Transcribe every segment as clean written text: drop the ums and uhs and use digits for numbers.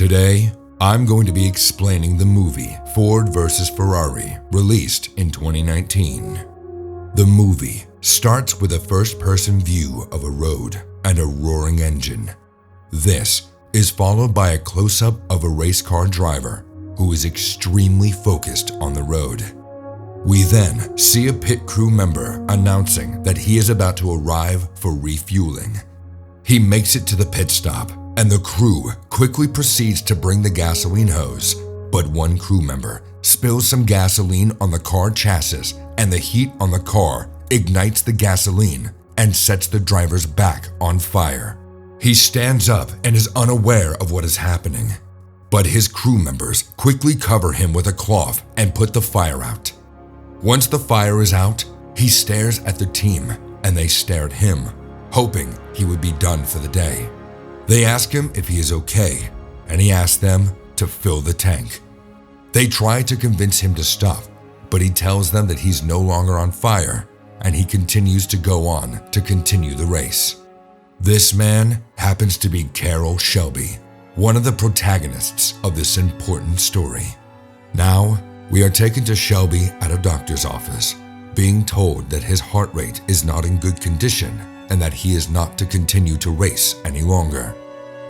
Today, I'm going to be explaining the movie Ford vs. Ferrari, released in 2019. The movie starts with a first-person view of a road and a roaring engine. This is followed by a close-up of a race car driver who is extremely focused on the road. We then see a pit crew member announcing that he is about to arrive for refueling. He makes it to the pit stop, and the crew quickly proceeds to bring the gasoline hose, but one crew member spills some gasoline on the car chassis, and the heat on the car ignites the gasoline and sets the driver's back on fire. He stands up and is unaware of what is happening, but his crew members quickly cover him with a cloth and put the fire out. Once the fire is out, he stares at the team, and they stare at him, hoping he would be done for the day. They ask him if he is okay, and he asks them to fill the tank. They try to convince him to stop, but he tells them that he's no longer on fire, and he continues to go on to continue the race. This man happens to be Carroll Shelby, one of the protagonists of this important story. Now, we are taken to Shelby at a doctor's office, being told that his heart rate is not in good condition and that he is not to continue to race any longer.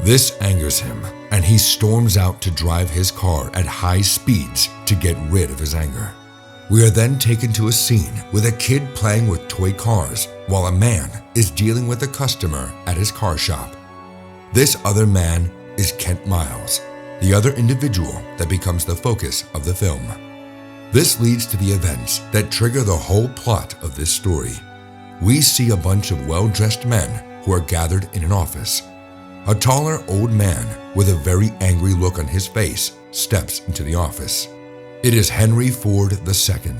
This angers him, and he storms out to drive his car at high speeds to get rid of his anger. We are then taken to a scene with a kid playing with toy cars while a man is dealing with a customer at his car shop. This other man is Kent Miles, the other individual that becomes the focus of the film. This leads to the events that trigger the whole plot of this story. We see a bunch of well-dressed men who are gathered in an office. A taller old man with a very angry look on his face steps into the office. It is Henry Ford II.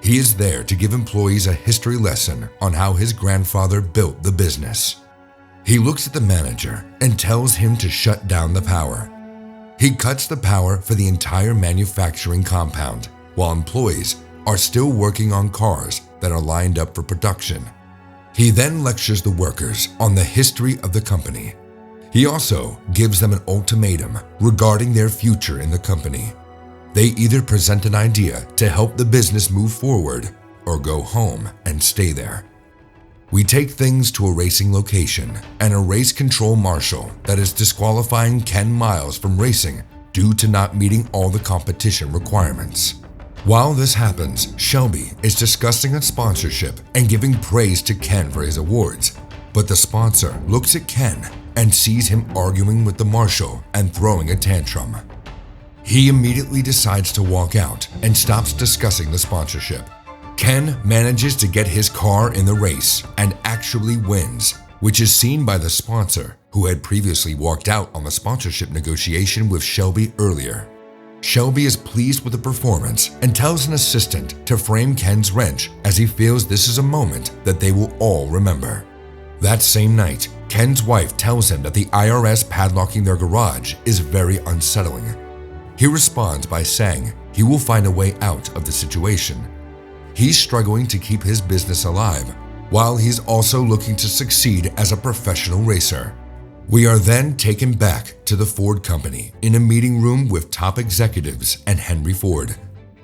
He is there to give employees a history lesson on how his grandfather built the business. He looks at the manager and tells him to shut down the power. He cuts the power for the entire manufacturing compound, while employees are still working on cars that are lined up for production. He then lectures the workers on the history of the company. He also gives them an ultimatum regarding their future in the company. They either present an idea to help the business move forward or go home and stay there. We take things to a racing location and a race control marshal that is disqualifying Ken Miles from racing due to not meeting all the competition requirements. While this happens, Shelby is discussing a sponsorship and giving praise to Ken for his awards, but the sponsor looks at Ken and sees him arguing with the marshal and throwing a tantrum. He immediately decides to walk out and stops discussing the sponsorship. Ken manages to get his car in the race and actually wins, which is seen by the sponsor, who had previously walked out on the sponsorship negotiation with Shelby earlier. Shelby is pleased with the performance and tells an assistant to frame Ken's wrench as he feels this is a moment that they will all remember. That same night, Ken's wife tells him that the IRS padlocking their garage is very unsettling. He responds by saying he will find a way out of the situation. He's struggling to keep his business alive, while he's also looking to succeed as a professional racer. We are then taken back to the Ford company in a meeting room with top executives and Henry Ford.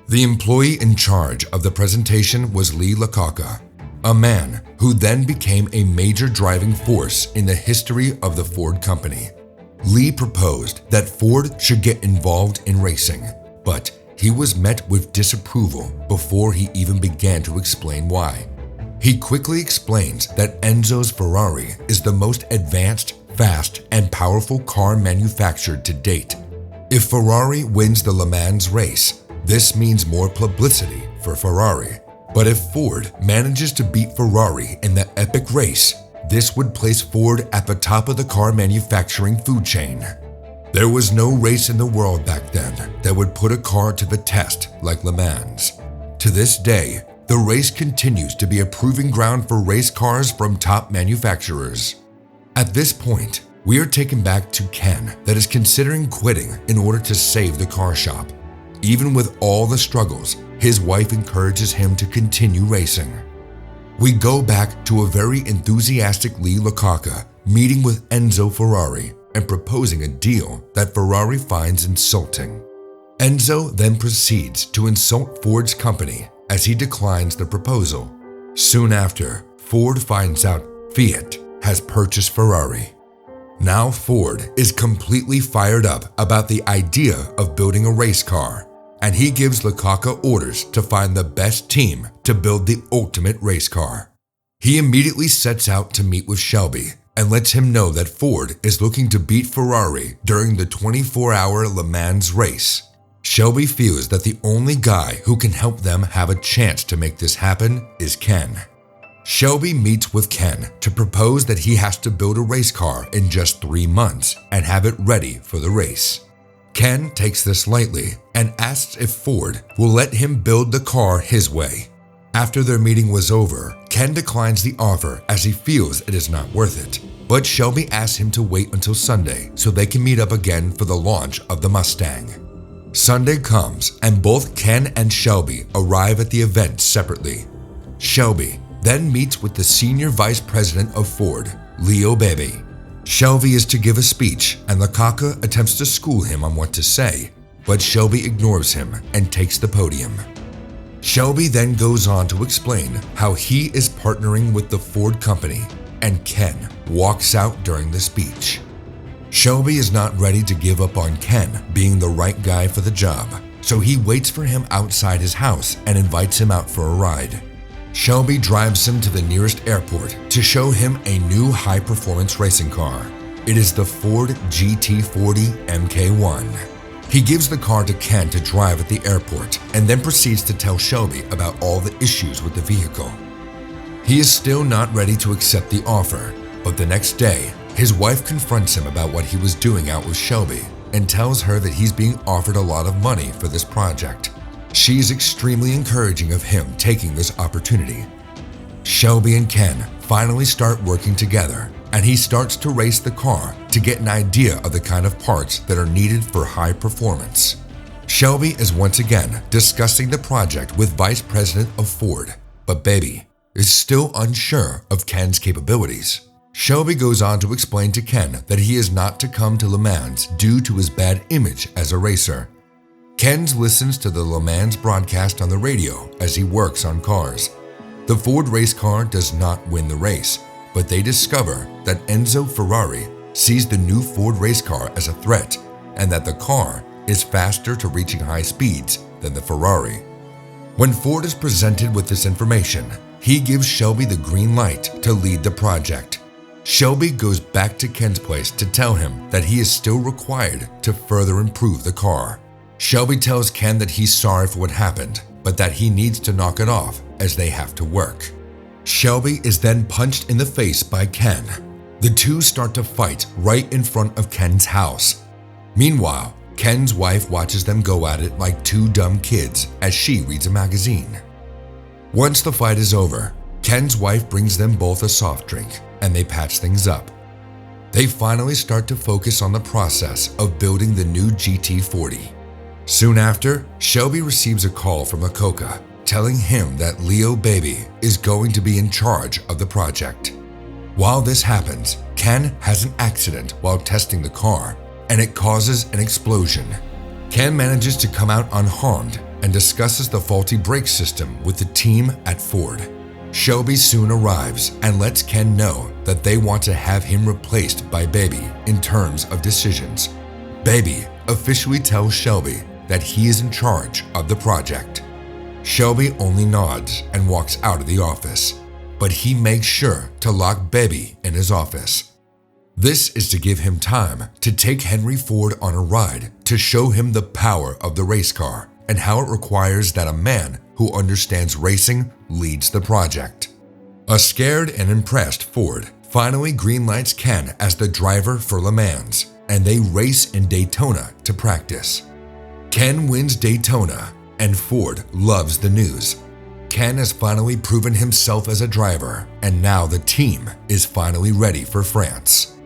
The employee in charge of the presentation was Lee Iacocca, a man who then became a major driving force in the history of the Ford company. Lee proposed that Ford should get involved in racing, but he was met with disapproval before he even began to explain why. He quickly explains that Enzo's Ferrari is the most advanced, fast, and powerful car manufactured to date. If Ferrari wins the Le Mans race, this means more publicity for Ferrari. But if Ford manages to beat Ferrari in the epic race, this would place Ford at the top of the car manufacturing food chain. There was no race in the world back then that would put a car to the test like Le Mans. To this day, the race continues to be a proving ground for race cars from top manufacturers. At this point, we are taken back to Ken that is considering quitting in order to save the car shop. Even with all the struggles, his wife encourages him to continue racing. We go back to a very enthusiastic Lee Iacocca meeting with Enzo Ferrari, and proposing a deal that Ferrari finds insulting. Enzo then proceeds to insult Ford's company as he declines the proposal. Soon after, Ford finds out Fiat has purchased Ferrari. Now Ford is completely fired up about the idea of building a race car, and he gives Lakaka orders to find the best team to build the ultimate race car. He immediately sets out to meet with Shelby and lets him know that Ford is looking to beat Ferrari during the 24-hour Le Mans race. Shelby feels that the only guy who can help them have a chance to make this happen is Ken. Shelby meets with Ken to propose that he has to build a race car in just 3 months and have it ready for the race. Ken takes this lightly and asks if Ford will let him build the car his way. After their meeting was over, Ken declines the offer as he feels it is not worth it, but Shelby asks him to wait until Sunday so they can meet up again for the launch of the Mustang. Sunday comes and both Ken and Shelby arrive at the event separately. Shelby then meets with the senior vice president of Ford, Leo Bebe. Shelby is to give a speech and Lakaka attempts to school him on what to say, but Shelby ignores him and takes the podium. Shelby then goes on to explain how he is partnering with the Ford company, and Ken walks out during the speech. Shelby is not ready to give up on Ken being the right guy for the job, so he waits for him outside his house and invites him out for a ride. Shelby drives him to the nearest airport to show him a new high-performance racing car. It is the Ford GT40 Mk1. He gives the car to Ken to drive at the airport and then proceeds to tell Shelby about all the issues with the vehicle. He is still not ready to accept the offer, but the next day, his wife confronts him about what he was doing out with Shelby and tells her that he's being offered a lot of money for this project. She is extremely encouraging of him taking this opportunity. Shelby and Ken finally start working together, and he starts to race the car to get an idea of the kind of parts that are needed for high performance. Shelby is once again discussing the project with Vice President of Ford, but Bebe is still unsure of Ken's capabilities. Shelby goes on to explain to Ken that he is not to come to Le Mans due to his bad image as a racer. Ken listens to the Le Mans broadcast on the radio as he works on cars. The Ford race car does not win the race, but they discover that Enzo Ferrari sees the new Ford race car as a threat and that the car is faster to reaching high speeds than the Ferrari. When Ford is presented with this information, he gives Shelby the green light to lead the project. Shelby goes back to Ken's place to tell him that he is still required to further improve the car. Shelby tells Ken that he's sorry for what happened, but that he needs to knock it off as they have to work. Shelby is then punched in the face by Ken. The two start to fight right in front of Ken's house. Meanwhile, Ken's wife watches them go at it like two dumb kids as she reads a magazine. Once the fight is over, Ken's wife brings them both a soft drink and they patch things up. They finally start to focus on the process of building the new GT40. Soon after, Shelby receives a call from Lakaka telling him that Leo Bebe is going to be in charge of the project. While this happens, Ken has an accident while testing the car, and it causes an explosion. Ken manages to come out unharmed and discusses the faulty brake system with the team at Ford. Shelby soon arrives and lets Ken know that they want to have him replaced by Bebe in terms of decisions. Bebe officially tells Shelby that he is in charge of the project. Shelby only nods and walks out of the office, but he makes sure to lock Bebe in his office. This is to give him time to take Henry Ford on a ride to show him the power of the race car and how it requires that a man who understands racing leads the project. A scared and impressed Ford finally greenlights Ken as the driver for Le Mans, and they race in Daytona to practice. Ken wins Daytona, and Ford loves the news. Ken has finally proven himself as a driver, and now the team is finally ready for France.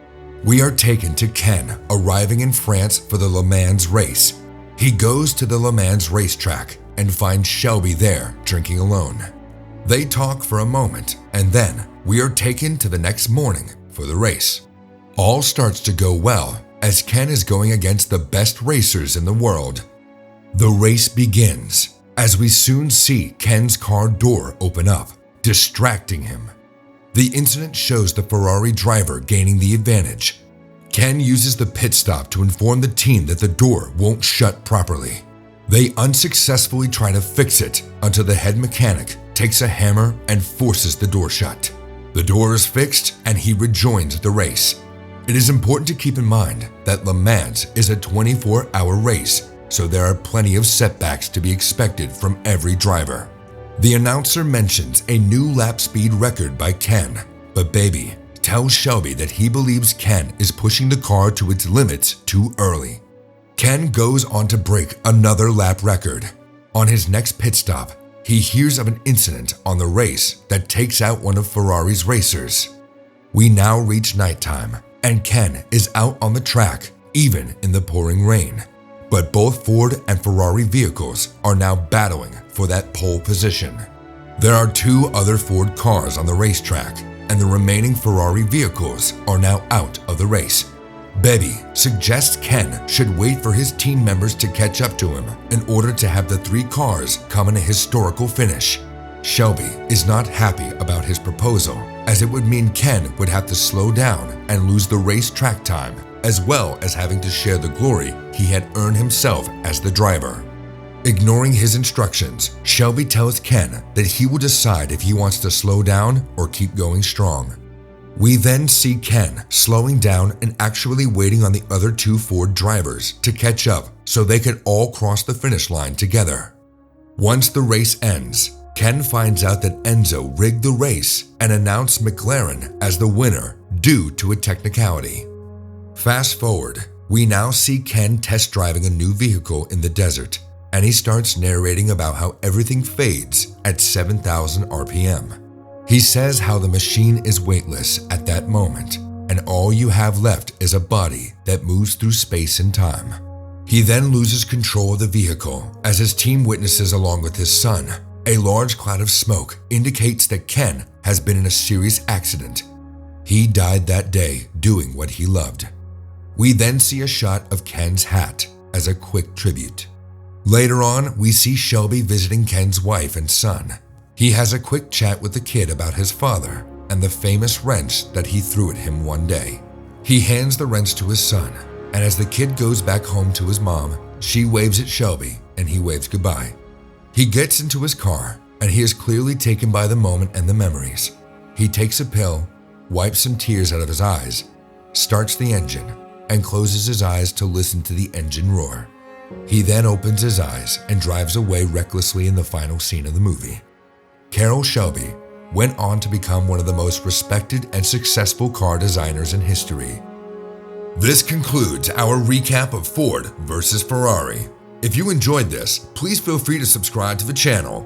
We are taken to Ken arriving in France for the Le Mans race. He goes to the Le Mans racetrack and finds Shelby there drinking alone. They talk for a moment, and then we are taken to the next morning for the race. All starts to go well as Ken is going against the best racers in the world. The race begins as we soon see Ken's car door open up, distracting him. The incident shows the Ferrari driver gaining the advantage. Ken uses the pit stop to inform the team that the door won't shut properly. They unsuccessfully try to fix it until the head mechanic takes a hammer and forces the door shut. The door is fixed and he rejoins the race. It is important to keep in mind that Le Mans is a 24-hour race, so there are plenty of setbacks to be expected from every driver. The announcer mentions a new lap speed record by Ken, but Baby tells Shelby that he believes Ken is pushing the car to its limits too early. Ken goes on to break another lap record. On his next pit stop, he hears of an incident on the race that takes out one of Ferrari's racers. We now reach nighttime, and Ken is out on the track, even in the pouring rain. But both Ford and Ferrari vehicles are now battling for that pole position. There are 2 other Ford cars on the racetrack, and the remaining Ferrari vehicles are now out of the race. Bebby suggests Ken should wait for his team members to catch up to him in order to have the 3 cars come in a historical finish. Shelby is not happy about his proposal, as it would mean Ken would have to slow down and lose the race track time, as well as having to share the glory he had earned himself as the driver. Ignoring his instructions, Shelby tells Ken that he will decide if he wants to slow down or keep going strong. We then see Ken slowing down and actually waiting on the other 2 Ford drivers to catch up so they could all cross the finish line together. Once the race ends, Ken finds out that Enzo rigged the race and announced McLaren as the winner due to a technicality. Fast forward, we now see Ken test driving a new vehicle in the desert, and he starts narrating about how everything fades at 7,000 RPM. He says how the machine is weightless at that moment, and all you have left is a body that moves through space and time. He then loses control of the vehicle as his team witnesses along with his son. A large cloud of smoke indicates that Ken has been in a serious accident. He died that day doing what he loved. We then see a shot of Ken's hat as a quick tribute. Later on, we see Shelby visiting Ken's wife and son. He has a quick chat with the kid about his father and the famous wrench that he threw at him one day. He hands the wrench to his son, and as the kid goes back home to his mom, she waves at Shelby and he waves goodbye. He gets into his car, and he is clearly taken by the moment and the memories. He takes a pill, wipes some tears out of his eyes, starts the engine, and closes his eyes to listen to the engine roar. He then opens his eyes and drives away recklessly in the final scene of the movie. Carroll Shelby went on to become one of the most respected and successful car designers in history. This concludes our recap of Ford versus Ferrari. If you enjoyed this, please feel free to subscribe to the channel